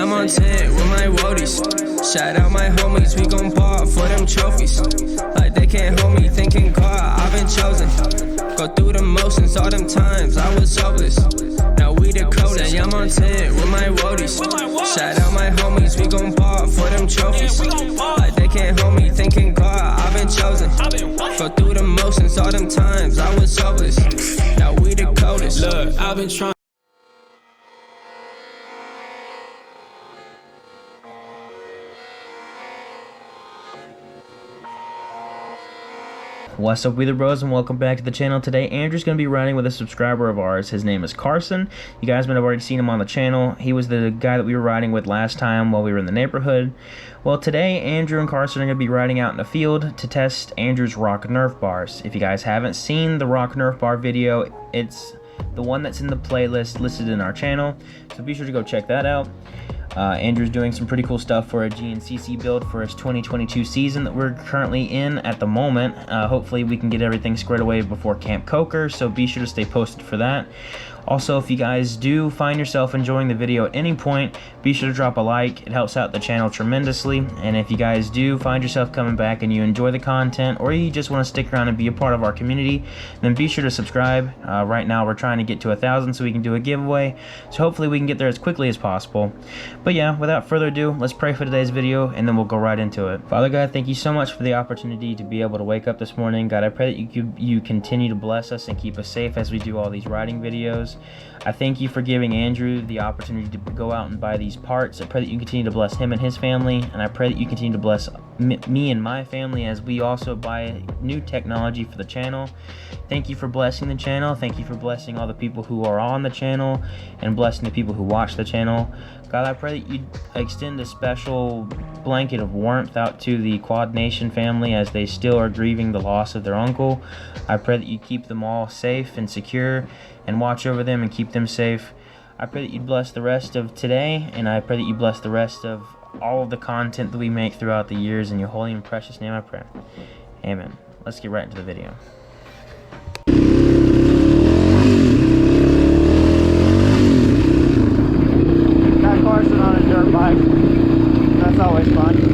I'm on 10 with my woadies. Shout out my homies, we gon' ball for them trophies. Like they can't hold me, thinking car, I've been chosen. Go through the motions, all them times I was hopeless. Now we the coldest. I'm on 10 with my woadies. Shout out my homies, we gon' ball for them trophies. Like they can't hold me, thinking car, I've been chosen. Go through the motions, all them times I was hopeless. Now we the coldest. Look, I've been trying. What's up, Wheeler Bros, and welcome back to the channel. Today, Andrew's going to be riding with a subscriber of ours. His name is Carson. You guys might have already seen him on the channel. He was the guy that we were riding with last time while we were in the neighborhood. Well, today, Andrew and Carson are going to be riding out in the field to test Andrew's rock Nerf bars. If you guys haven't seen the rock Nerf bar video, it's the one that's in the playlist listed in our channel, so be sure to go check that out. Andrew's doing some pretty cool stuff for a GNCC build for his 2022 season that we're currently in at the moment. Hopefully we can get everything squared away before Camp Coker, so be sure to stay posted for that. Also, if you guys do find yourself enjoying the video at any point, be sure to drop a like. It helps out the channel tremendously. And if you guys do find yourself coming back and you enjoy the content, or you just want to stick around and be a part of our community, then be sure to subscribe. Right now we're trying to get to 1,000 so we can do a giveaway, so hopefully we can get there as quickly as possible. But yeah, without further ado, let's pray for today's video and then we'll go right into it. Father God, thank you so much for the opportunity to be able to wake up this morning. God, I pray that you continue to bless us and keep us safe as we do all these riding videos. I thank you for giving Andrew the opportunity to go out and buy these parts. I pray that you continue to bless him and his family, and I pray that you continue to bless me and my family as we also buy new technology for the channel. Thank you for blessing the channel. Thank you for blessing all the people who are on the channel and blessing the people who watch the channel. God, I pray that you extend a special blanket of warmth out to the Quad Nation family as they still are grieving the loss of their uncle. I pray that you keep them all safe and secure and watch over them and keep them safe. I pray that you bless the rest of today, and I pray that you bless the rest of all of the content that we make throughout the years. In your holy and precious name I pray. Amen. Let's get right into the video. Got Carson on a dirt bike. That's always fun.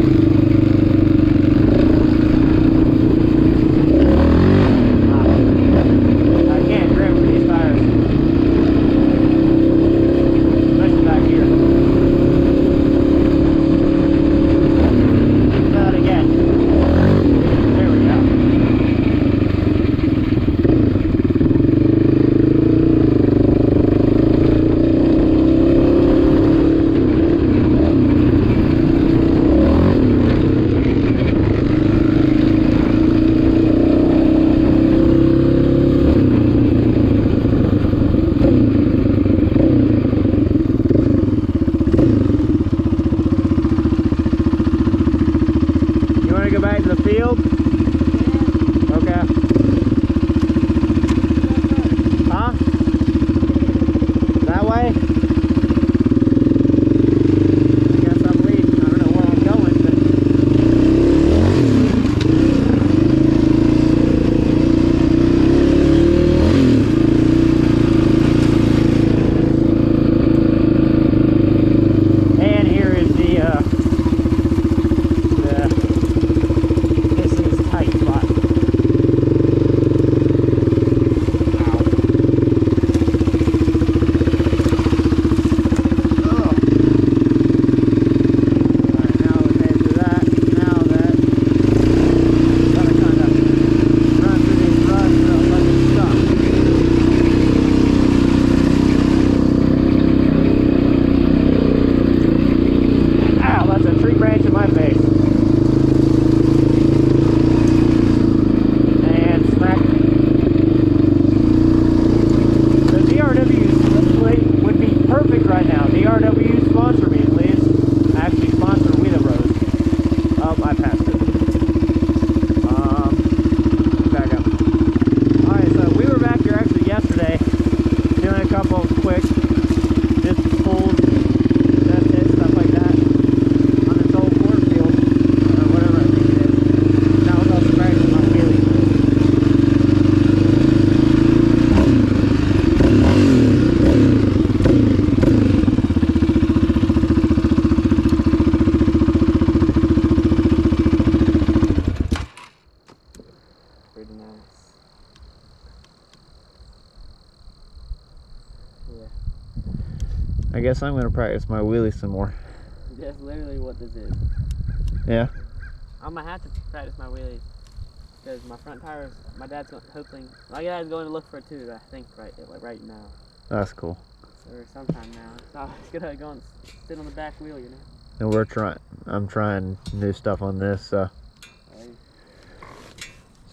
Yeah. I guess I'm gonna practice my wheelie some more. That's literally what this is. Yeah. I'm gonna have to practice my wheelies because my front tires. My dad's hoping. My dad's going to look for it too. I think right now. That's cool. Or sometime now. So I'm just gonna go and sit on the back wheel, you know. And I'm trying new stuff on this, so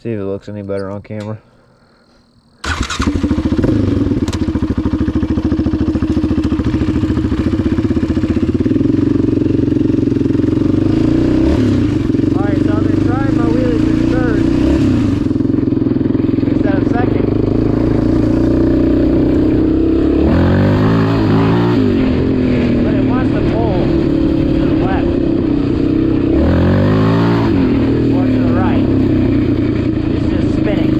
see if it looks any better on camera. Alright, so I've been trying my wheelies in third instead of second. But it wants to pull to the left or to the right. It's just spinning.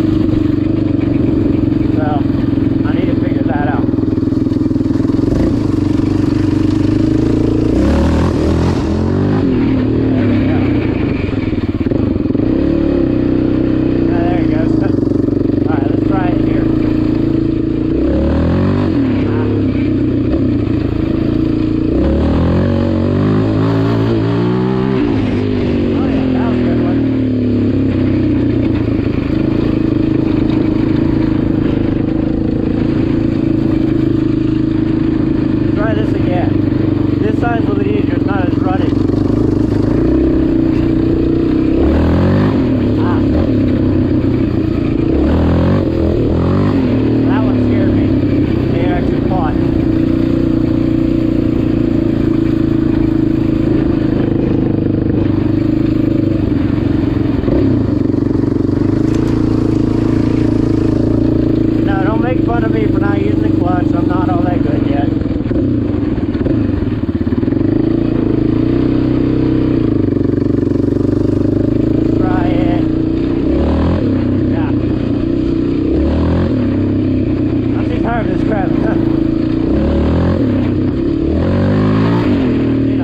So I need to figure that out. There we go. There it goes. Alright, let's try it here. Oh yeah, that was a good one. Try this again. This side's a little bit easier, it's not as rutted. Ah. That one scared me. They actually caught. No, don't make fun of me for not using the clutch. I'm not all that good yet. Try it. Yeah. I'm too tired of this crap. Dude, I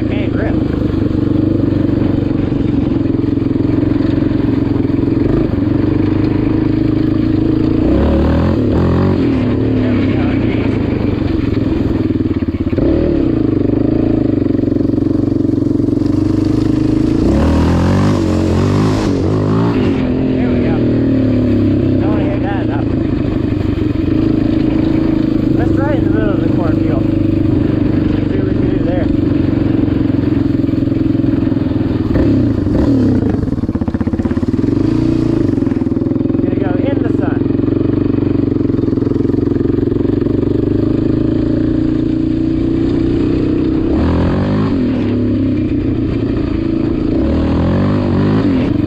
can't grip. There we go, geez. There we go. Don't want to hit that up. Let's try it in the middle of the cornfield. See what we can do there. Gonna go in the sun.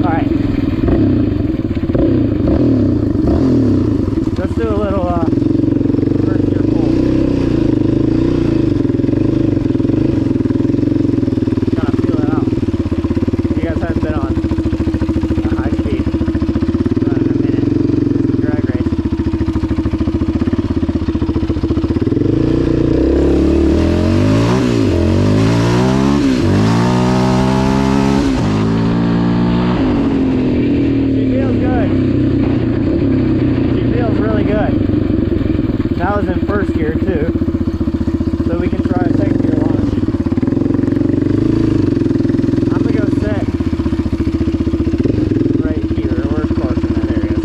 Alright. Let's do a little first gear pull. Kind of feel it out. You guys haven't been on a high speed run in a minute. This is a drag race. She feels good. She feels really good. That was in first gear too. So we can try a second gear launch. I'm gonna go set right here. Where's Carson? There he is.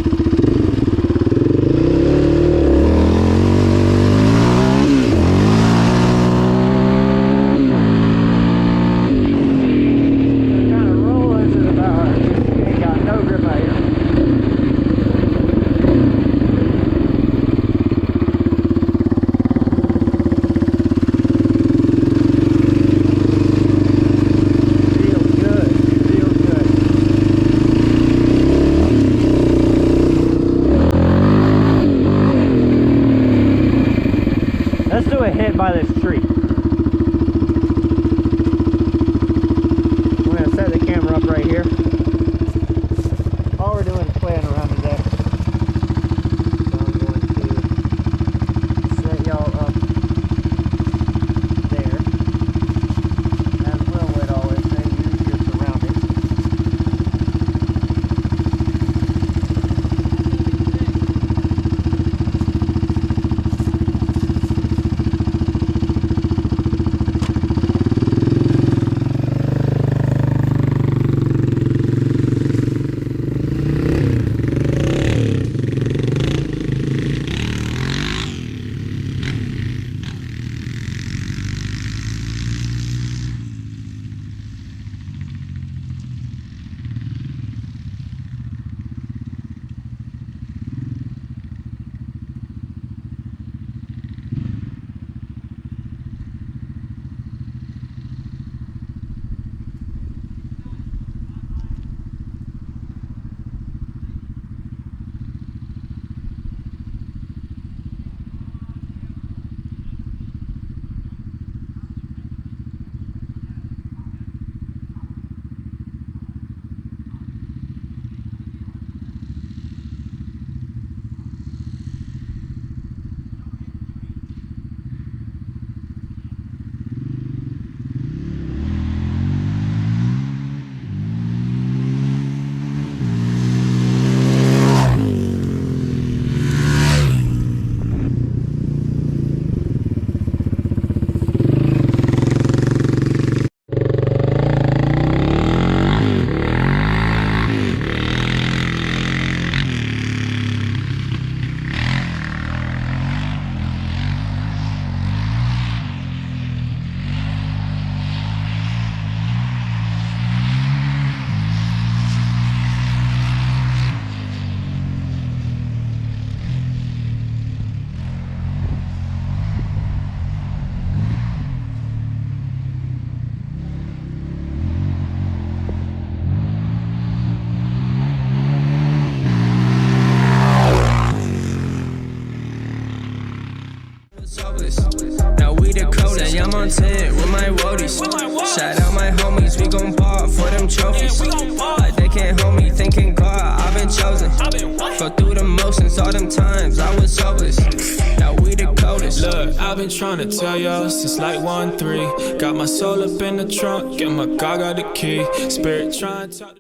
Kind of rolling to the power. Ain't got no grip out here. we the coldest. I'm on 10 with my woadies. Shout out my homies, we gon' ball for them trophies. Like they can't hold me, thinking God, I've been chosen. Go through the motions all them times, I was hopeless. Now we the coldest. Look, I've been trying to tell y'all since like 1-3. Got my soul up in the trunk, get my car, got the key. Spirit trying to talk.